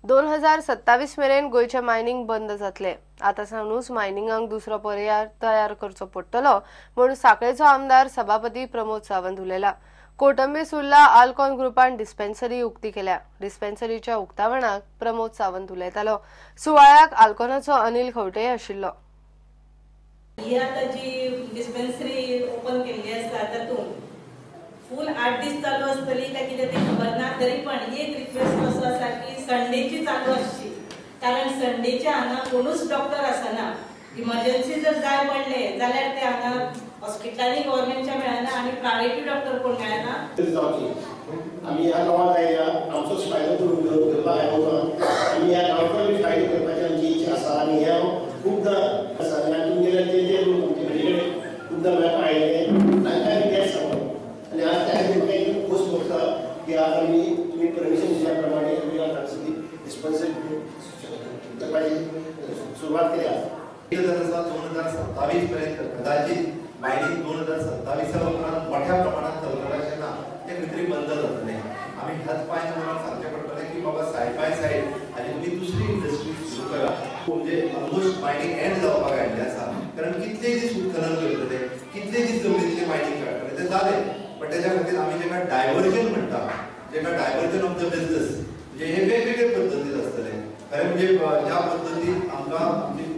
2027 मेरेन गोयचे मायनिंग बंद जातले। आता सावनूच मायनिंगाक दुसरो पर्याय तयार करचो पडटलो म्हूण साखळेचो आमदार सभापती प्रमोद सावंत उलयला। कोटंबीस उरला आल्कॉन ग्रुपान डिस्पेन्सरी उक्ती केल्या। डिस्पेन्सरीच्या उक्तावणाक प्रमोद सावंत उलयतालो। सुवाळ्याक आल्कॉनाचो अनिल खवटे आशिल्लो। ही आता जी डिस्पेन्सरी ओपन केल्ली आसा तातूंत फुल 8 दीस चालू आसतली काय कितें तें खबर ना, तरी पण एक रिक्वेस्ट असो आसा की संडेची चालू आसची, कारण संडेच्या हांगा कोणूच डॉक्टर आसना। इमर्जन्सी जर जाय पडले जाल्यार ते हांगा हॉस्पिटलांनी गव्हर्नमेंटच्या मेळना आणि प्रायव्हेट डॉक्टर कोण मेळना। आम्ही ह्या गावात आयल्या आमचोच फायदो करून घेवपाक आयलो। आमी ह्या गांवकार फायदो करपाची आमची इच्छा आसा आणि ह्या खुबदां आसा आनी तुमी गेल्यार ते लोक आमचे कडेन खुबदां मेळपाक आयले, तांकां रिक्वेस्ट सांगलो आनी आज त्या खातीर म्हाका एकदम खोस भोगता की आज आमी तुमी परमिशन दिल्या प्रमाणे आमी हांगासर डिस्पेन्सरी करपाची सुरवात केल्या। 2027 पर्यंत कदाचित मायनिंग 2027 उपरांत मोठ्या प्रमाणात चलतले अशें ना, ते खंय बंद जातले। आमी ह्याच पांच मुखार सांगचें पडटलें की बाबा सायड बाय सायड आनी तुमी दुसरी इंडस्ट्री सुरू करा, म्हणजे ऑलमोस्ट मायनिंग एंड जावपाक आयिल्लें आसा। कारण कितले दीस उत्खनन करतले, कितले दीस जमनींतले मायनिंग करतले तें जालें, पण तेच्या खातीर आमी जेका डायवर्जन म्हणटा, जेका डायवर्जन ऑफ द बिझनेस, म्हणजे हे वेगवेगळे पद्दतीन आसतले। खरें म्हणजे ज्या पद्दतीन आमकां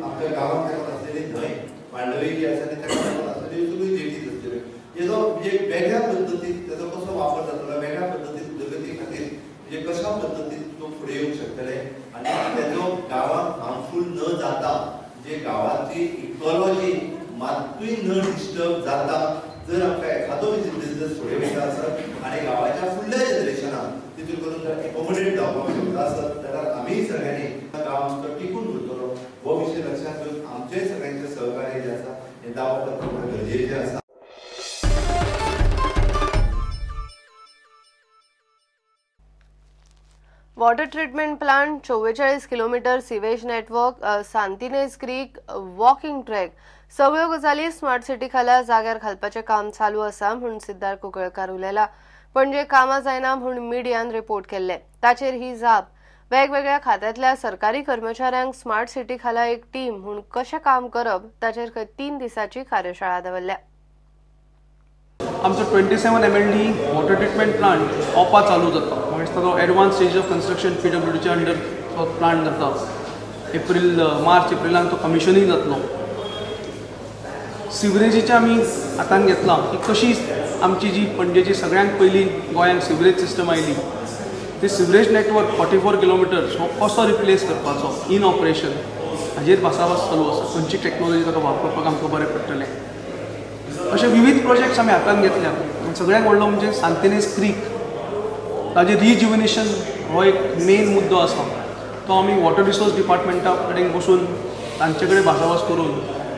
आमच्या गांवांत तेका आसलेली न्हंय मांडवी जी आसा तेका आसलेली सगळी जेटी आसतल्यो, हेजो म्हणजे वेगळ्या पद्दतीन तेजो कसो वापर जातलो, वेगळ्या पद्दतीन उदरगती खातीर म्हणजे कशा पद्दतीन तो फुडें येवंक शकतले आनी तेजो गांवांक हार्मफूल न जाता, म्हणजे गांवांची इकॉलॉजी मात्तूय न डिस्टर्ब जाता जर आमकां एखादो बिझनेस फुडें वयता आसत आनी गांवाच्या फुडल्या जनरेशनाक तितून करून जर एकोमोडेट जावपाक शकता आसत जाल्यार आमी सगळ्यांनी गांव आमचो टिकून उरतलो हो विशय लक्षांत घेवन आमचेय सगळ्यांचें सहकार्य जें आसा हें दावप करप गरजेचें आसा। Water treatment plant, 44 kilometre sewage network, सांतिनेज क्रीक, वॉकिंग ट्रॅक सगळ्यो गजाली स्मार्ट सिटी खाला जाग्यार घालपाचें काम चालू आसा म्हूण सिद्धार्थ कुंकळकार उलयला। पणजे कामां जायना म्हूण मिडियान रिपोर्ट केल्ले, ताचेर ही जाप। वेगवेगळ्या खात्यांतल्या सरकारी कर्मचाऱ्यांक स्मार्ट सिटी खाला एक टीम म्हूण कशें काम करप ताचेर 3 दिसांची कार्यशाळा दवरल्या। आमचो 27 MLD वॉटर ट्रीटमेंट प्लांट ओपा चालू जाता, म्हणजे तो एडवान्स स्टेज ऑफ कन्स्ट्रक्शन PWDच्या अंडर तो प्लांट जाता। मार्च एप्रिलांत तो कमिशनिंग जातलो। सिवरेजीच्या आमी हातान घेतलां की कशी आमची जी पणजेची सगळ्यांत पयली गोंयांत सिवरेज सिस्टम आयली, ते सिवरेज नेटवर्क 44 किलोमिटर्स हो कसो रिप्लेस करपाचो इन ऑपरेशन हाजेर भासाभास चालू आसा। खंयची टॅक्नोलॉजी ताका वापरपाक आमकां बरें पडटलें, अशे विविध प्रोजेक्ट्स आमी हातान घेतल्या। सगळ्यांत व्हडलो म्हणजे सांतिनेज क्रीक, ताजें रिज्युविनेशन हो एक मेन मुद्दो आसा। तो आमी वॉटर रिसोर्स डिपार्टमेंटा कडेन बसून तांचे कडेन भासाभास करून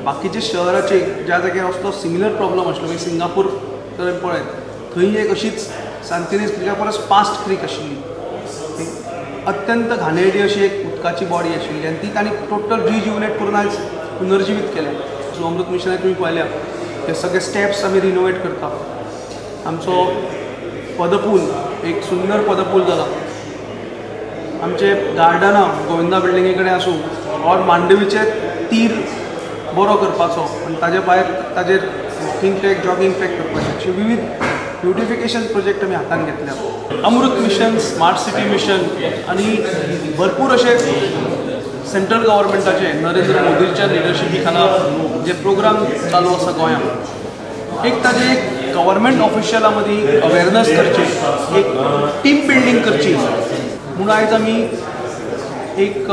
बाकीचे शहराचे ज्या जाग्यार असलो सिमिलर प्रॉब्लम आसलो, म्हणजे सिंगापूर तर पळयत थंय एक अशीच सांतिनेज क्रिका परस फास्ट क्रीक आशिल्ली, अत्यंत घाणेरडी अशी एक उदकाची बॉडी आशिल्ली आनी ती तांणी टोटल रिज्युविनेट करून आयज पुनर्जिवीत केल्या। सो अमृत मिशनाक तुमी पळयल्या हे सगळे स्टेप्स आमी रिनोवेट करता। आमचो पदपूल एक सुंदर पदपूल जाला, आमचे गार्डनां गोविंदा बिल्डिंगे कडेन आसूं और मांडवीचे तीर बरो करपाचो आनी ताजे भायर ताजेर वॉकिंग ट्रॅक, जॉगिंग ट्रॅक करपाचे अशे विविध ब्युटिफिकेशन प्रोजेक्ट आमी हातान घेतल्या। अमृत मिशन, स्मार्ट सिटी मिशन आनी भरपूर अशे सेंट्रल गव्हर्मेंटाचे नरेंद्र मोदीच्या लिडरशिपी खाला जे प्रोग्राम चालू आसा गोंयांत, एक ताजे एक गव्हर्मेंट ऑफिशियलां मदीं अवेरनस करची, एक टीम बिल्डींग करची म्हणून आयज आमी एक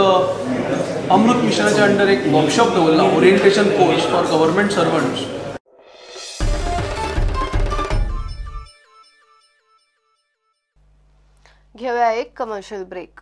अमृत मिशनाच्या अंडर एक वर्कशॉप दवरला, orientation course for government servants. घेऊया एक कमर्शियल ब्रेक।